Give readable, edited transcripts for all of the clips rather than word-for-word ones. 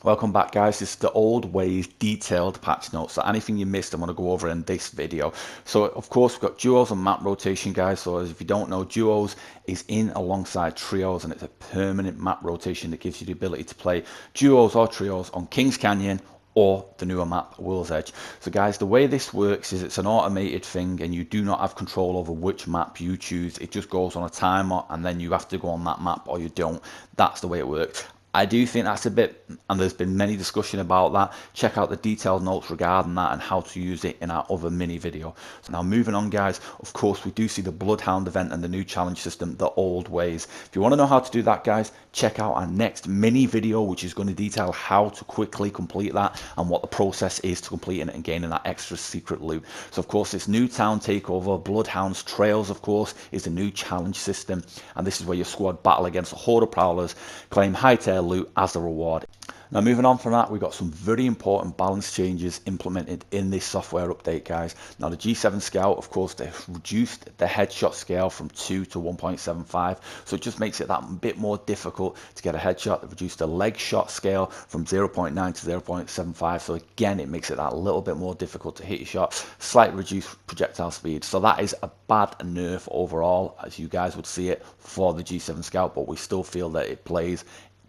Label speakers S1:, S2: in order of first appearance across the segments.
S1: Welcome back, guys. This is the old ways detailed patch notes. So anything you missed, I'm going to go over in this video. So of course we've got duos and map rotation, guys. So as if you don't know, duos is in alongside trios, and it's a permanent map rotation that gives you the ability to play duos or trios on Kings Canyon or the newer map, World's Edge. So guys, the way this works is it's an automated thing, and you do not have control over which map you choose. It just goes on a timer, and then you have to go on that map or you don't. That's the way it works. I do think that's a bit, and there's been many discussion about that. Check out the detailed notes regarding that and how to use it in our other mini video. So now moving on, guys, of course we do see the Bloodhound event and the new challenge system, the old ways. If you want to know how to do that, guys, check out our next mini video, which is going to detail how to quickly complete that and what the process is to completing it and gaining that extra secret loot. So of course this new town takeover, Bloodhound's Trails, of course, is a new challenge system, and this is where your squad battle against a horde of prowlers, claim hightail loot as a reward. Now moving on from that, we've got some very important balance changes implemented in this software update, guys. Now the G7 Scout, of course, they've reduced the headshot scale from 2 to 1.75, so it just makes it that bit more difficult to get a headshot. They've reduced the leg shot scale from 0.9 to 0.75, so again it makes it that little bit more difficult to hit your shot. Slightly reduced projectile speed, so that is a bad nerf overall, as you guys would see it, for the G7 Scout, but we still feel that it plays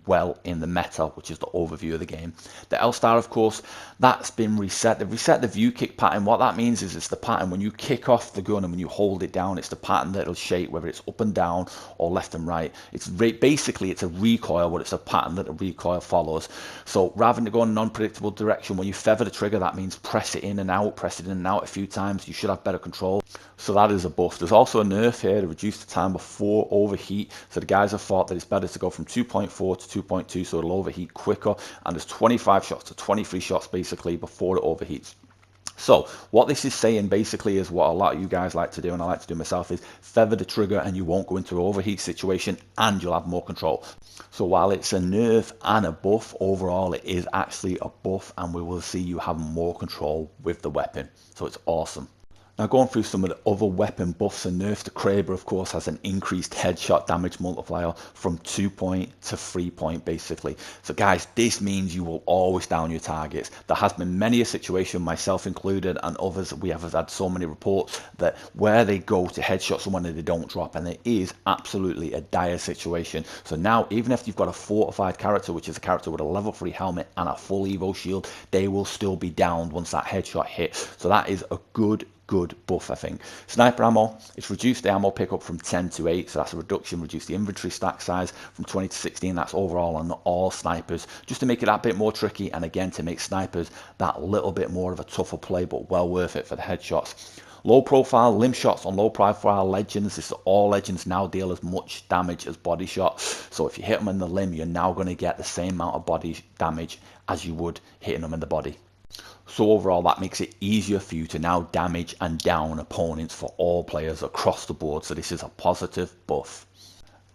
S1: well in the meta, which is the overview of the game. The L-Star, of course, that's been reset. They've reset the view kick pattern. What that means is it's the pattern when you kick off the gun and when you hold it down, it's the pattern that it'll shape, whether it's up and down or left and right. It's basically it's a recoil, but it's a pattern that the recoil follows. So rather than go in a non-predictable direction, when you feather the trigger, that means press it in and out a few times. You should have better control. So that is a buff. There's also a nerf here to reduce the time before overheat. So the guys have thought that it's better to go from 2.4 to 2.2, so it'll overheat quicker, and there's 25 shots to 23 shots basically before it overheats. So what this is saying basically is what a lot of you guys like to do, and I like to do myself, is feather the trigger and you won't go into an overheat situation and you'll have more control. So while it's a nerf and a buff, overall it is actually a buff, and we will see you have more control with the weapon. So it's awesome. Now going through some of the other weapon buffs and nerfs, the Kraber of course has an increased headshot damage multiplier from 2 point to 3 point basically. So guys, this means you will always down your targets. There has been many a situation, myself included and others, we have had so many reports that where they go to headshot someone and they don't drop, and it is absolutely a dire situation. So now even if you've got a fortified character, which is a character with a level 3 helmet and a full Evo shield, they will still be downed once that headshot hits. So that is a good buff, I think. Sniper ammo, it's reduced the ammo pickup from 10 to 8, so that's a reduction. Reduced the inventory stack size from 20 to 16, that's overall on all snipers, just to make it that bit more tricky, and again to make snipers that little bit more of a tougher play, but well worth it for the headshots. Low profile limb shots on low profile legends. This is all legends now deal as much damage as body shots, so if you hit them in the limb, you're now going to get the same amount of body damage as you would hitting them in the body. So overall that makes it easier for you to now damage and down opponents for all players across the board, so this is a positive buff.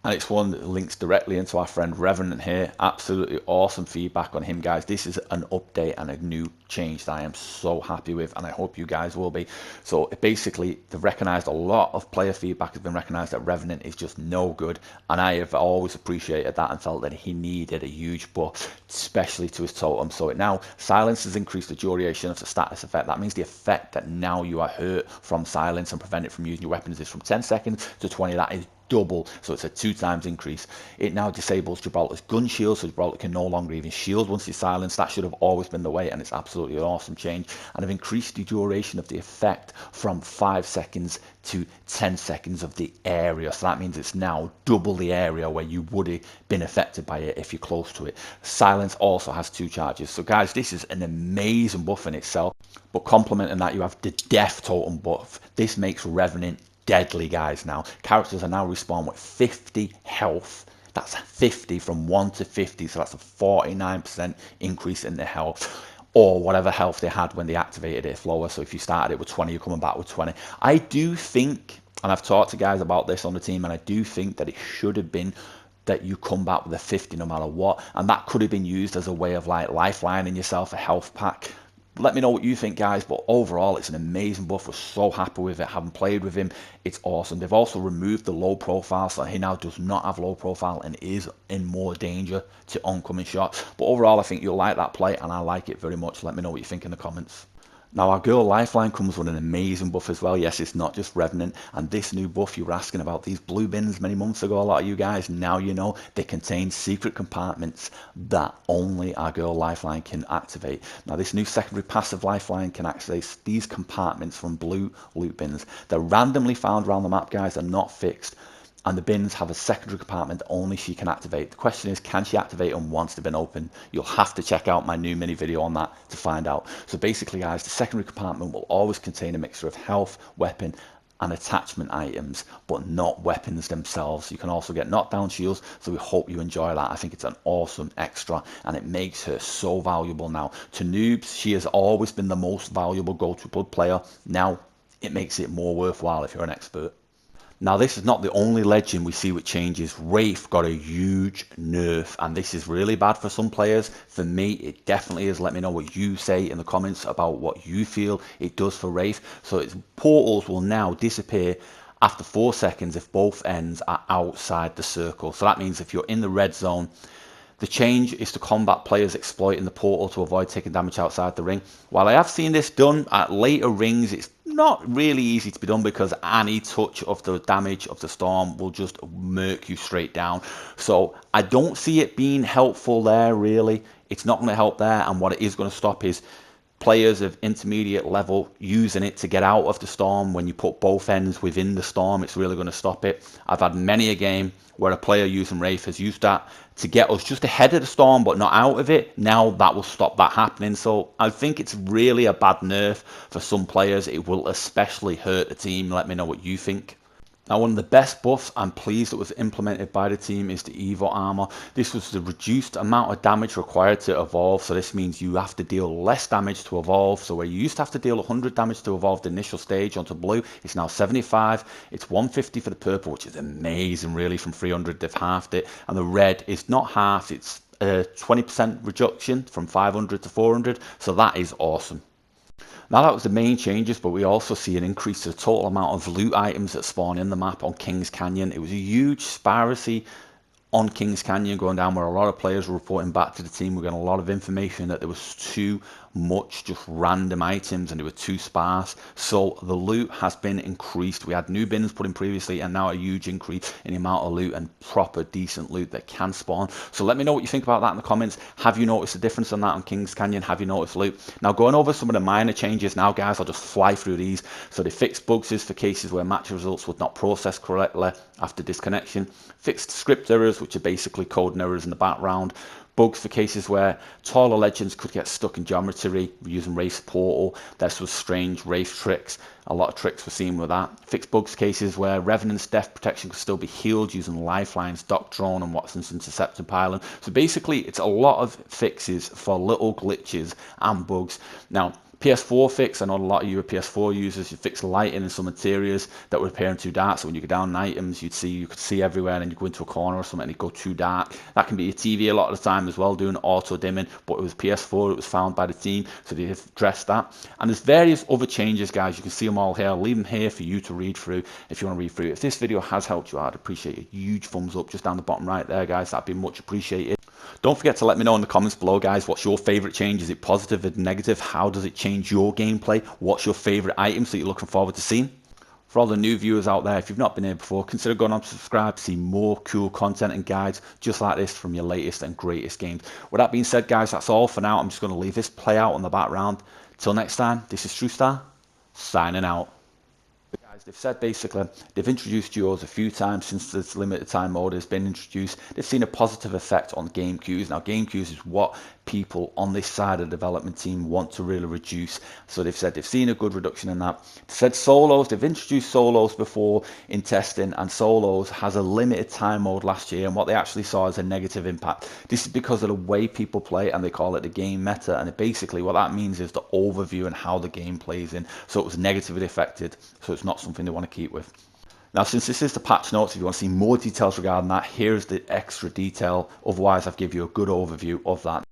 S1: And it's one that links directly into our friend Revenant here. Absolutely awesome feedback on him, guys. This is an update and a new change that I am so happy with, and I hope you guys will be. So basically, they've recognized a lot of player feedback has been recognized that Revenant is just no good, and I have always appreciated that and felt that he needed a huge buff, especially to his totem. So it now silence has increased the duration of the status effect. That means the effect that now you are hurt from silence and prevent it from using your weapons is from 10 seconds to 20. That is double, so it's a 2 times increase. It now disables Gibraltar's gun shield, so Gibraltar can no longer even shield once he's silenced. That should have always been the way, and it's absolutely an awesome change. And I've increased the duration of the effect from 5 seconds to 10 seconds of the area, so that means it's now double the area where you would have been affected by it if you're close to it. Silence also has 2 charges, so guys, this is an amazing buff in itself, but complementing that, you have the death totem buff. This makes Revenant deadly, guys. Now characters are now respawn with 50 health. That's 50 from 1 to 50, so that's a 49% increase in their health, or whatever health they had when they activated it lower. So if you started it with 20, you're coming back with 20. I do think, and I've talked to guys about this on the team, and I do think that it should have been that you come back with a 50 no matter what, and that could have been used as a way of like lifelining yourself a health pack Let me know what you think, guys, but overall it's an amazing buff. We're so happy with it. Having played with him, it's awesome. They've also removed the low profile, so he now does not have low profile and is in more danger to oncoming shots. But overall, I think you'll like that play, and I like it very much. Let me know what you think in the comments. Now, our girl Lifeline comes with an amazing buff as well. Yes, it's not just Revenant. And this new buff, you were asking about these blue bins many months ago, a lot of you guys. Now you know they contain secret compartments that only our girl Lifeline can activate. Now, this new secondary passive Lifeline can activate these compartments from blue loot bins. They're randomly found around the map, guys. They're not fixed. And the bins have a secondary compartment that only she can activate. The question is, can she activate them once they've been opened? You'll have to check out my new mini video on that to find out. So basically, guys, the secondary compartment will always contain a mixture of health, weapon, and attachment items, but not weapons themselves. You can also get knockdown shields, so we hope you enjoy that. I think it's an awesome extra, and it makes her so valuable now. To noobs, she has always been the most valuable go-to blood player. Now, it makes it more worthwhile if you're an expert. Now, this is not the only legend we see with changes. Wraith got a huge nerf, and this is really bad for some players. For me, it definitely is. Let me know what you say in the comments about what you feel it does for Wraith. So its portals will now disappear after 4 seconds if both ends are outside the circle. So that means if you're in the red zone, the change is to combat players exploiting the portal to avoid taking damage outside the ring. While I have seen this done at later rings, it's not really easy to be done because any touch of the damage of the storm will just murk you straight down. So I don't see it being helpful there, really. It's not going to help there, and what it is going to stop is players of intermediate level using it to get out of the storm. When you put both ends within the storm, it's really going to stop it. I've had many a game where a player using Wraith has used that to get us just ahead of the storm but not out of it. Now that will stop that happening. So I think it's really a bad nerf for some players. It will especially hurt the team. Let me know what you think. Now, one of the best buffs I'm pleased that was implemented by the team is the Evo Armor. This was the reduced amount of damage required to evolve, so this means you have to deal less damage to evolve. So where you used to have to deal 100 damage to evolve the initial stage onto blue, it's now 75. It's 150 for the purple, which is amazing really. From 300 they've halved it, and the red is not half, it's a 20% reduction from 500 to 400, so that is awesome. Now, that was the main changes, but we also see an increase to the total amount of loot items that spawn in the map on Kings Canyon. It was a huge spiracy on Kings Canyon going down, where a lot of players were reporting back to the team. We're getting a lot of information that there was too much just random items and they were too sparse. So the loot has been increased. We had new bins put in previously, and now a huge increase in the amount of loot and proper decent loot that can spawn. So let me know what you think about that in the comments. Have you noticed a difference on that on Kings Canyon? Have you noticed loot? Now, going over some of the minor changes now, guys, I'll just fly through these. So they fixed bugs for cases where match results would not process correctly after disconnection. Fixed script errors, which are basically code errors in the background. Bugs for cases where taller legends could get stuck in geometry using Wraith's portal. This was strange Wraith tricks. A lot of tricks were seen with that. Fixed bugs cases where Revenant's death protection could still be healed using Lifeline's Doctrone and Watson's interceptor pylon. So basically, it's a lot of fixes for little glitches and bugs. Now, PS4 fix, I know a lot of you are PS4 users, you fix lighting in some interiors that were appearing too dark, so when you go down in items, you could see everywhere, and then you go into a corner or something and it go too dark. That can be your TV a lot of the time as well, doing auto dimming, but it was PS4, it was found by the team, so they addressed that. And there's various other changes, guys, you can see them all here. I'll leave them here for you to read through if you want to read through. If this video has helped you out, I'd appreciate a huge thumbs up just down the bottom right there, guys, that'd be much appreciated. Don't forget to let me know in the comments below, guys, what's your favourite change? Is it positive or negative? How does it change your gameplay? What's your favourite items that you're looking forward to seeing? For all the new viewers out there, if you've not been here before, consider going on to subscribe to see more cool content and guides just like this from your latest and greatest games. With that being said, guys, that's all for now. I'm just going to leave this play out on the background. Till next time, this is TrueStar, signing out. Guys, they've said basically they've introduced duos a few times since this limited time mode has been introduced. They've seen a positive effect on game queues. Now, game queues is what people on this side of the development team want to really reduce. So they've said they've seen a good reduction in that. They've said solos, they've introduced solos before in testing, and solos has a limited time mode last year, and what they actually saw is a negative impact. This is because of the way people play, and they call it the game meta, and basically what that means is the overview and how the game plays in. So it was negatively affected, so it's not something they want to keep with. Now, since this is the patch notes, if you want to see more details regarding that, here's the extra detail. Otherwise, I've given you a good overview of that.